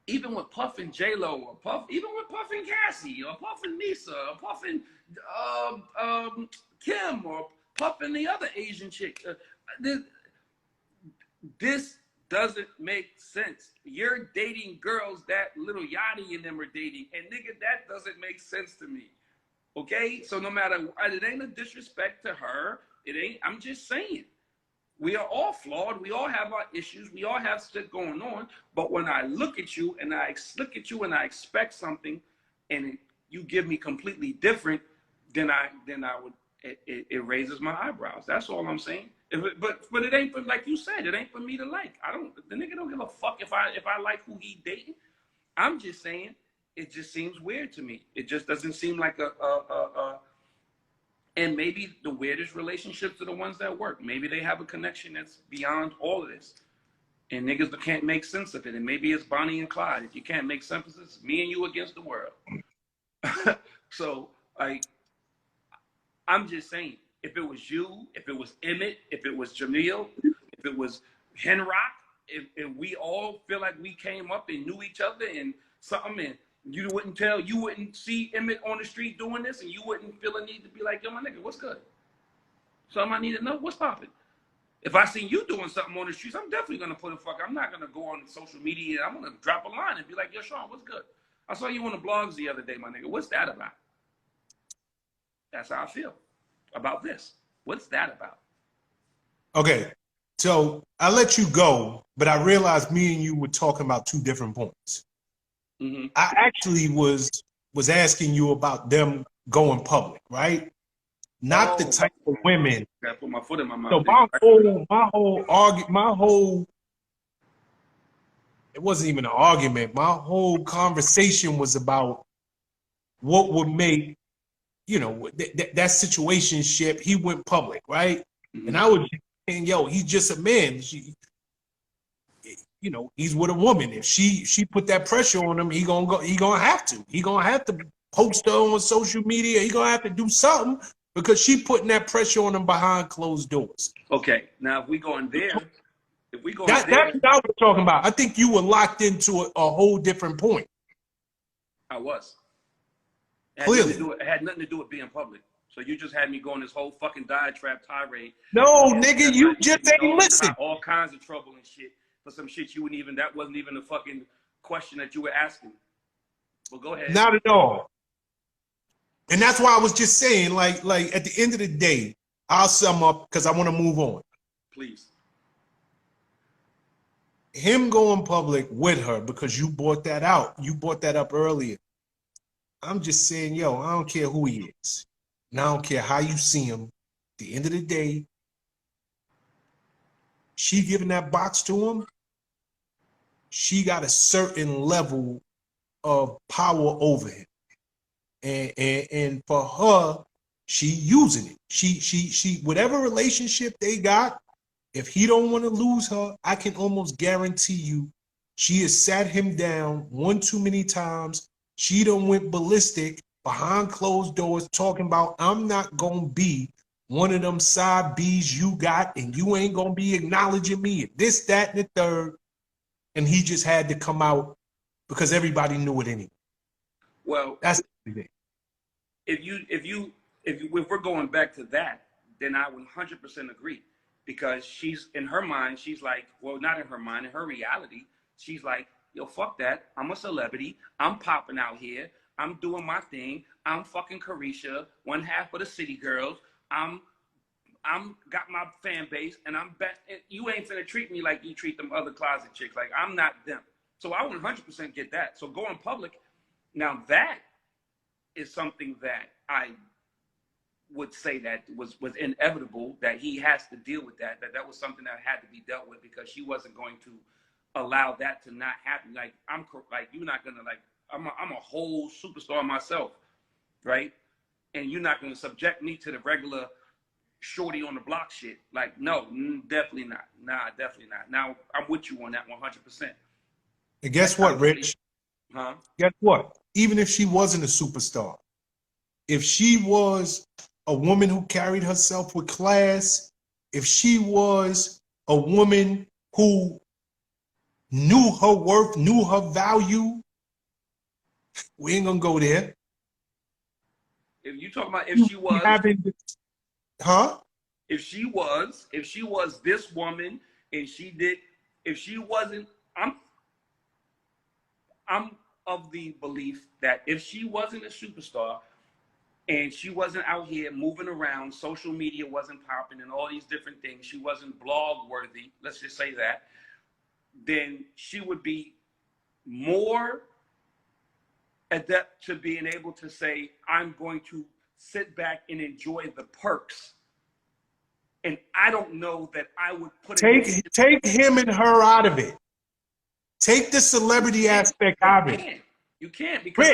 even with Puff and J-Lo, or Puff, even with Puff and Cassie, or Puff and Nisa, or Puff and Kim, or Puff and the other Asian chick. This doesn't make sense. You're dating girls that Little Yachty and them are dating, and nigga, that doesn't make sense to me. Okay, so no matter, it ain't a disrespect to her. It ain't. I'm just saying. We are all flawed. We all have our issues. We all have shit going on. But when I look at you and I expect something, and you give me completely different, then I would. It raises my eyebrows. That's all I'm saying. But it ain't for, like you said, it ain't for me to like. The nigga don't give a fuck if I like who he dating. I'm just saying it just seems weird to me. It just doesn't seem like and maybe the weirdest relationships are the ones that work. Maybe they have a connection that's beyond all of this. And niggas can't make sense of it. And maybe it's Bonnie and Clyde. If you can't make sense of this, me and you against the world. So, I'm just saying, if it was you, if it was Emmett, if it was Jamil, if it was Henrock, if we all feel like we came up and knew each other and something, and you wouldn't see Emmett on the street doing this, and you wouldn't feel a need to be like, yo, my nigga, what's good? Something I need to know, what's popping? If I see you doing something on the streets, I'm definitely gonna I'm not gonna go on social media and I'm gonna drop a line and be like, yo, Sean, what's good? I saw you on the blogs the other day, my nigga. What's that about? That's how I feel about this. What's that about? Okay, so I let you go, but I realized me and you were talking about two different points. Mm-hmm. I actually was asking you about them going public, right? Not the type of women. I put my foot in my mouth. So my whole it wasn't even an argument. My whole conversation was about what would make, you know, that situationship. He went public, right? Mm-hmm. And I was saying, yo, he's just a man. You know, he's with a woman. If she put that pressure on him, he gonna have to post her on social media. He gonna have to do something because she putting that pressure on him behind closed doors. Okay, now if we go in there, that's what I was talking about. I think you were locked into a whole different point. I was. Clearly, it had nothing to do with being public. So you just had me going this whole fucking diatribe tirade. No, nigga, you just ain't listen. All kinds of trouble and shit for some shit that wasn't even a fucking question that you were asking. Well, go ahead. Not at all. And that's why I was just saying, like at the end of the day, I'll sum up because I want to move on. Please. Him going public with her because you brought that out. You brought that up earlier. I'm just saying, yo, I don't care who he is. And I don't care how you see him. At the end of the day, she giving that box to him. She got a certain level of power over him. And for her, she using it. She whatever relationship they got, if he don't want to lose her, I can almost guarantee you she has sat him down one too many times. She done went ballistic behind closed doors talking about, I'm not going to be one of them side B's you got, and you ain't going to be acknowledging me, this, that, and the third. And he just had to come because everybody knew it anyway. Well, that's the thing. If we're going back to that, then I would 100% agree, because she's in her mind, she's like, well, not in her mind, in her reality, she's like, yo, fuck that. I'm a celebrity. I'm popping out here. I'm doing my thing. I'm fucking Carisha, one half of the City Girls. I'm got my fan base, and you ain't finna treat me like you treat them other closet chicks. Like, I'm not them. So I would 100% get that. So going public, now that is something that I would say that was inevitable, that he has to deal with that was something that had to be dealt with, because she wasn't going to allow that to not happen. Like, you're not gonna, like, I'm a whole superstar myself, right? And you're not gonna subject me to the regular shorty on the block shit. Like, no, definitely not. Nah, definitely not. Now, I'm with you on that 100%. And guess what, Rich? Huh? Guess what? Even if she wasn't a superstar, if she was a woman who carried herself with class, if she was a woman who knew her worth, knew her value, we ain't gonna go there. If you talk about if she was, huh? if she was this woman and she did, if she wasn't, I'm of the belief that if she wasn't a superstar and she wasn't out here moving around, social media wasn't popping and all these different things, she wasn't blog worthy, let's just say that, then she would be more adept to being able to say, I'm going to sit back and enjoy the perks. And I don't know that I would put it. Take him and her out of it. Take the celebrity aspect out of it. You can't because